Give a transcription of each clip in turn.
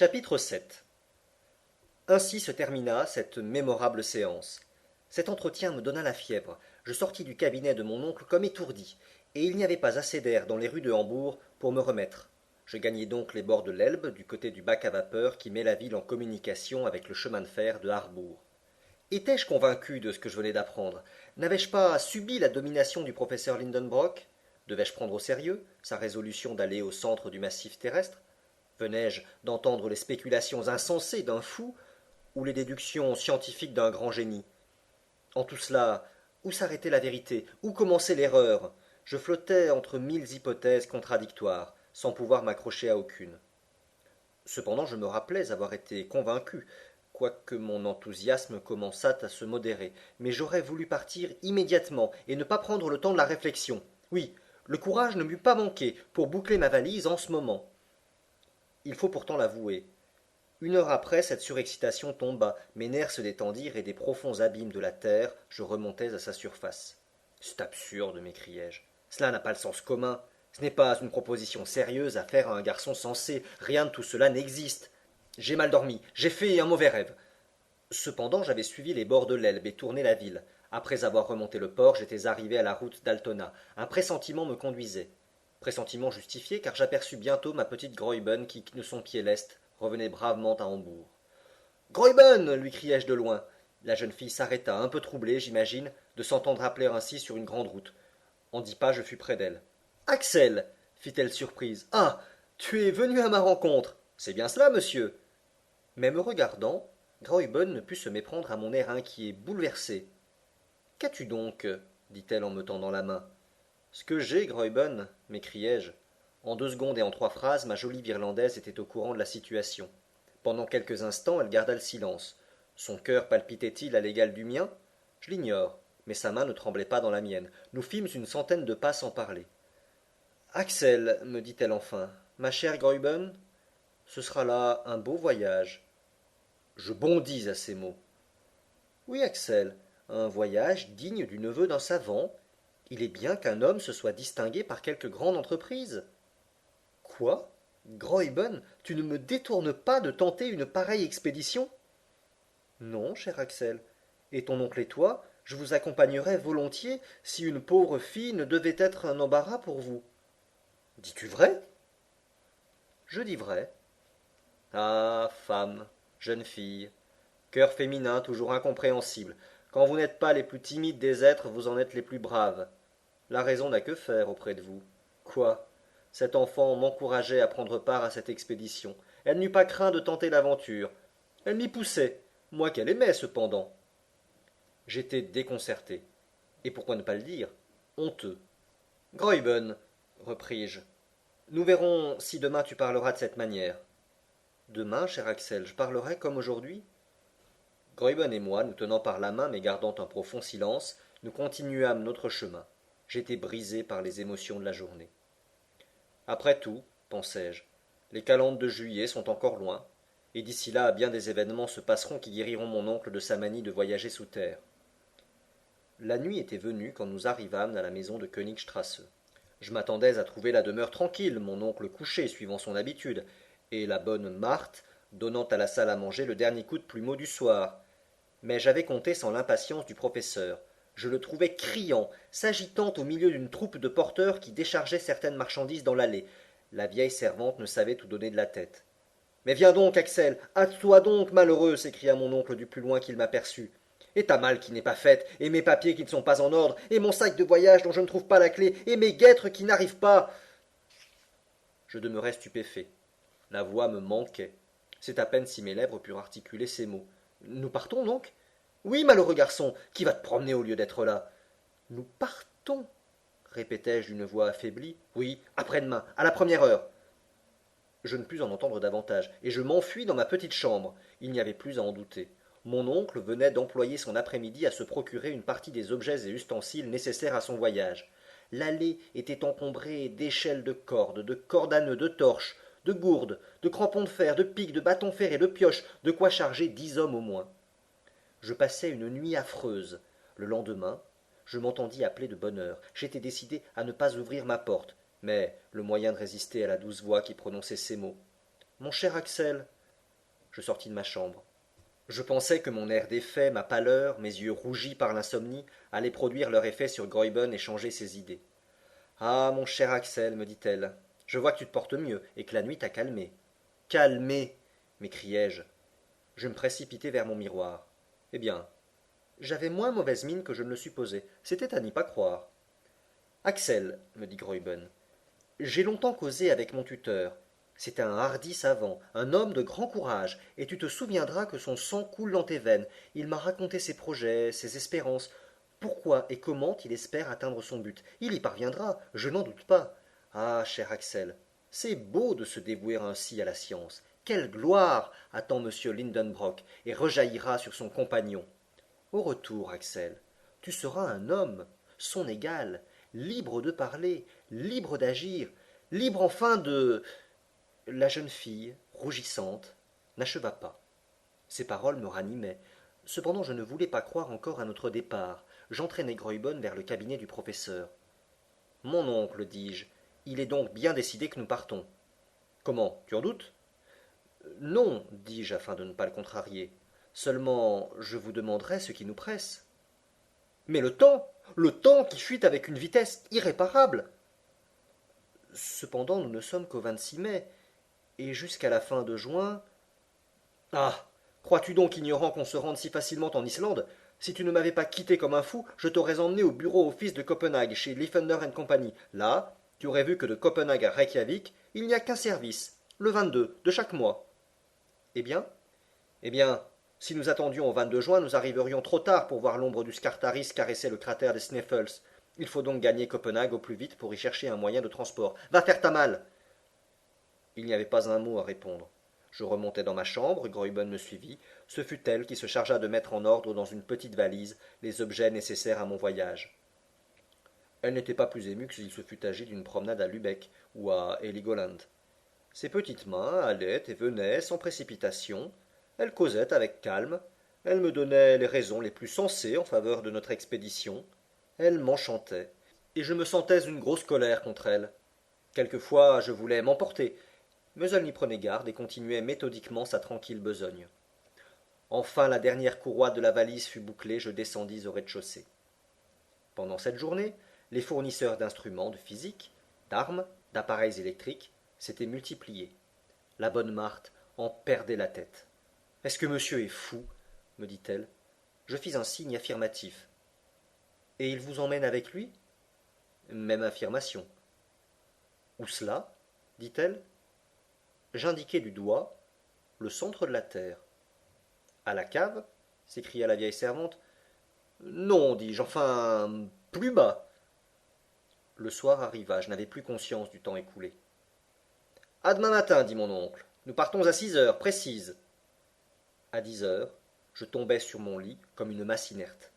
Chapitre 7. Ainsi se termina cette mémorable séance. Cet entretien me donna la fièvre. Je sortis du cabinet de mon oncle comme étourdi, et il n'y avait pas assez d'air dans les rues de Hambourg pour me remettre. Je gagnai donc les bords de l'Elbe, du côté du bac à vapeur qui met la ville en communication avec le chemin de fer de Harbourg. Étais-je convaincu de ce que je venais d'apprendre? N'avais-je pas subi la domination du professeur Lindenbrock? Devais-je prendre au sérieux sa résolution d'aller au centre du massif terrestre? Venais-je d'entendre les spéculations insensées d'un fou ou les déductions scientifiques d'un grand génie? En tout cela, où s'arrêtait la vérité? Où commençait l'erreur? Je flottais entre mille hypothèses contradictoires, sans pouvoir m'accrocher à aucune. Cependant, je me rappelais avoir été convaincu, quoique mon enthousiasme commençât à se modérer, mais j'aurais voulu partir immédiatement et ne pas prendre le temps de la réflexion. Oui, le courage ne m'eût pas manqué pour boucler ma valise en ce moment. Il faut pourtant l'avouer. Une heure après, cette surexcitation tomba, mes nerfs se détendirent et des profonds abîmes de la terre, je remontais à sa surface. C'est absurde, m'écriai-je. Cela n'a pas le sens commun. Ce n'est pas une proposition sérieuse à faire à un garçon sensé. Rien de tout cela n'existe. J'ai mal dormi, j'ai fait un mauvais rêve. Cependant, j'avais suivi les bords de l'Elbe et tourné la ville. Après avoir remonté le port, j'étais arrivé à la route d'Altona. Un pressentiment me conduisait. Pressentiment justifié, car j'aperçus bientôt ma petite Graüben qui, de son pied leste, revenait bravement à Hambourg. Graüben lui criai-je de loin. La jeune fille s'arrêta, un peu troublée, j'imagine, de s'entendre appeler ainsi sur une grande route. En 10 pas, je fus près d'elle. Axel fit-elle surprise. Ah, tu es venu à ma rencontre. C'est bien cela, monsieur. Mais me regardant, Graüben ne put se méprendre à mon air inquiet, bouleversé. Qu'as-tu donc dit-elle en me tendant la main. Ce que j'ai, Graüben, m'écriai-je. En 2 secondes et en 3 phrases, ma jolie Virlandaise était au courant de la situation. Pendant quelques instants, elle garda le silence. Son cœur palpitait-il à l'égal du mien? Je l'ignore, mais sa main ne tremblait pas dans la mienne. Nous fîmes une centaine de pas sans parler. Axel, me dit-elle enfin, ma chère Graüben, ce sera là un beau voyage. Je bondis à ces mots. Oui, Axel, un voyage digne du neveu d'un savant. Il est bien qu'un homme se soit distingué par quelque grande entreprise. Quoi? Graüben, tu ne me détournes pas de tenter une pareille expédition? Non, cher Axel. Et ton oncle et toi, je vous accompagnerais volontiers si une pauvre fille ne devait être un embarras pour vous. Dis-tu vrai? Je dis vrai. Ah, femme, jeune fille, cœur féminin toujours incompréhensible. Quand vous n'êtes pas les plus timides des êtres, vous en êtes les plus braves. La raison n'a que faire auprès de vous. Quoi? Cette enfant m'encourageait à prendre part à cette expédition. Elle n'eut pas craint de tenter l'aventure. Elle m'y poussait, moi qu'elle aimait cependant. J'étais déconcerté. Et pourquoi ne pas le dire? Honteux. Graüben, repris-je, nous verrons si demain tu parleras de cette manière. Demain, cher Axel, je parlerai comme aujourd'hui? Graüben et moi, nous tenant par la main mais gardant un profond silence, nous continuâmes notre chemin. J'étais brisé par les émotions de la journée. Après tout, pensai-je, les calendes de juillet sont encore loin, et d'ici là bien des événements se passeront qui guériront mon oncle de sa manie de voyager sous terre. La nuit était venue quand nous arrivâmes à la maison de Königstrasse. Je m'attendais à trouver la demeure tranquille, mon oncle couché suivant son habitude, et la bonne Marthe donnant à la salle à manger le dernier coup de plumeau du soir. Mais j'avais compté sans l'impatience du professeur. Je le trouvais criant, s'agitant au milieu d'une troupe de porteurs qui déchargeaient certaines marchandises dans l'allée. La vieille servante ne savait où donner de la tête. Mais viens donc, Axel, hâte-toi donc, malheureux, s'écria mon oncle du plus loin qu'il m'aperçut. Et ta malle qui n'est pas faite, et mes papiers qui ne sont pas en ordre, et mon sac de voyage dont je ne trouve pas la clé, et mes guêtres qui n'arrivent pas. Je demeurai stupéfait. La voix me manquait. C'est à peine si mes lèvres purent articuler ces mots. Nous partons donc? Oui, malheureux garçon, qui va te promener au lieu d'être là? Nous partons, répétai-je d'une voix affaiblie. Oui, après-demain, à la première heure. Je ne pus en entendre davantage, et je m'enfuis dans ma petite chambre. Il n'y avait plus à en douter. Mon oncle venait d'employer son après-midi à se procurer une partie des objets et ustensiles nécessaires à son voyage. L'allée était encombrée d'échelles de cordes à nœuds, de torches, de gourdes, de crampons de fer, de pics, de bâtons ferrés, de pioches, de quoi charger 10 hommes au moins. Je passai une nuit affreuse. Le lendemain, je m'entendis appeler de bonne heure. J'étais décidé à ne pas ouvrir ma porte, mais le moyen de résister à la douce voix qui prononçait ces mots. Mon cher Axel, Je sortis de ma chambre. Je pensais que mon air défait, ma pâleur, mes yeux rougis par l'insomnie, allaient produire leur effet sur Graüben et changer ses idées. Ah, mon cher Axel, me dit-elle, je vois que tu te portes mieux et que la nuit t'a calmé. Calmé m'écriai-je. Je me précipitai vers mon miroir. Eh bien, j'avais moins mauvaise mine que je ne le supposais. C'était à n'y pas croire. Axel, me dit Graüben, j'ai longtemps causé avec mon tuteur. C'est un hardi savant, un homme de grand courage, et tu te souviendras que son sang coule dans tes veines. Il m'a raconté ses projets, ses espérances. Pourquoi et comment il espère atteindre son but? Il y parviendra, je n'en doute pas. Ah, cher Axel, c'est beau de se dévouer ainsi à la science. Quelle gloire attend M. Lindenbrock et rejaillira sur son compagnon. Au retour, Axel, tu seras un homme, son égal, libre de parler, libre d'agir, libre enfin de. La jeune fille, rougissante, n'acheva pas. Ces paroles me ranimaient. Cependant, je ne voulais pas croire encore à notre départ. J'entraînai Graüben vers le cabinet du professeur. Mon oncle, dis-je, il est donc bien décidé que nous partons. Comment, tu en doutes? Non, dis-je afin de ne pas le contrarier. Seulement, je vous demanderai ce qui nous presse. Mais le temps qui fuit avec une vitesse irréparable. Cependant, nous ne sommes qu'au 26 mai, et jusqu'à la fin de juin. Ah. Crois-tu donc ignorant qu'on se rende si facilement en Islande? Si tu ne m'avais pas quitté comme un fou, je t'aurais emmené au bureau office de Copenhague, chez Liffender Company. Là, tu aurais vu que de Copenhague à Reykjavik, il n'y a qu'un service, le 22, de chaque mois. Eh bien? Eh bien, si nous attendions au 22 juin, nous arriverions trop tard pour voir l'ombre du Scartaris caresser le cratère des Sneffels. Il faut donc gagner Copenhague au plus vite pour y chercher un moyen de transport. Va faire ta malle! Il n'y avait pas un mot à répondre. Je remontai dans ma chambre, Graüben me suivit. Ce fut elle qui se chargea de mettre en ordre dans une petite valise les objets nécessaires à mon voyage. Elle n'était pas plus émue que s'il se fût agi d'une promenade à Lübeck ou à Heligoland. Ses petites mains allaient et venaient sans précipitation. Elle causait avec calme. Elle me donnait les raisons les plus sensées en faveur de notre expédition. Elle m'enchantait, et je me sentais une grosse colère contre elle. Quelquefois je voulais m'emporter, mais elle n'y prenait garde et continuait méthodiquement sa tranquille besogne. Enfin la dernière courroie de la valise fut bouclée, je descendis au rez-de-chaussée. Pendant cette journée, les fournisseurs d'instruments de physique, d'armes, d'appareils électriques s'étaient multipliés. La bonne Marthe en perdait la tête. Est-ce que monsieur est fou? Me dit-elle. Je fis un signe affirmatif. Et il vous emmène avec lui? Même affirmation. Où cela? dit-elle. J'indiquai du doigt le centre de la terre. À la cave? s'écria la vieille servante. Non, dis-je, enfin, plus bas. Le soir arriva, je n'avais plus conscience du temps écoulé. À demain matin, dit mon oncle. Nous partons à 6 heures, précises. À 10 heures, je tombai sur mon lit comme une masse inerte.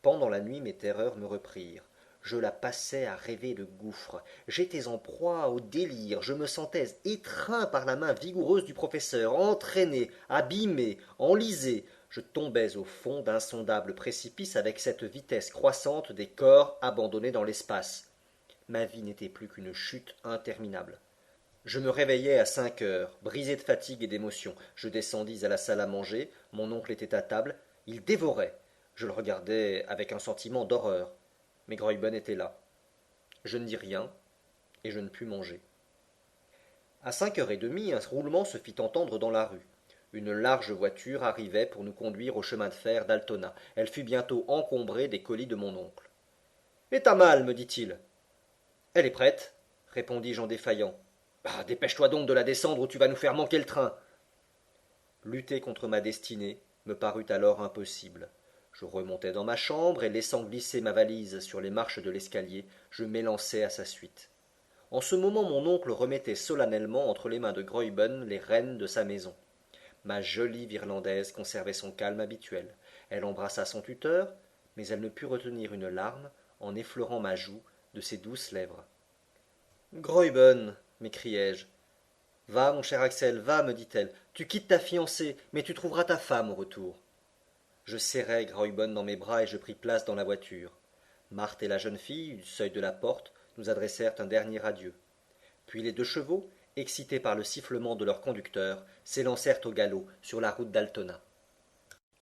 Pendant la nuit, mes terreurs me reprirent. Je la passais à rêver de gouffres. J'étais en proie au délire. Je me sentais étreint par la main vigoureuse du professeur, entraîné, abîmé, enlisé. Je tombais au fond d'insondables précipices avec cette vitesse croissante des corps abandonnés dans l'espace. Ma vie n'était plus qu'une chute interminable. Je me réveillai à 5 heures, brisé de fatigue et d'émotion. Je descendis à la salle à manger. Mon oncle était à table. Il dévorait. Je le regardais avec un sentiment d'horreur. Mais Graüben était là. Je ne dis rien, et je ne pus manger. À 5 heures et demie, un roulement se fit entendre dans la rue. Une large voiture arrivait pour nous conduire au chemin de fer d'Altona. Elle fut bientôt encombrée des colis de mon oncle. Et ta malle, me dit-il. Elle est prête, répondis-je en défaillant. Ah, dépêche-toi donc de la descendre ou tu vas nous faire manquer le train. Lutter contre ma destinée me parut alors impossible. Je remontai dans ma chambre et laissant glisser ma valise sur les marches de l'escalier, je m'élançai à sa suite. En ce moment mon oncle remettait solennellement entre les mains de Graüben les rênes de sa maison. Ma jolie Virlandaise conservait son calme habituel. Elle embrassa son tuteur, mais elle ne put retenir une larme en effleurant ma joue de ses douces lèvres. Graüben, m'écriai-je. Va, mon cher Axel, va, me dit-elle. Tu quittes ta fiancée, mais tu trouveras ta femme au retour. Je serrai Graüben dans mes bras et je pris place dans la voiture. Marthe et la jeune fille, du seuil de la porte, nous adressèrent un dernier adieu. Puis les 2 chevaux, excités par le sifflement de leur conducteur, s'élancèrent au galop sur la route d'Altona.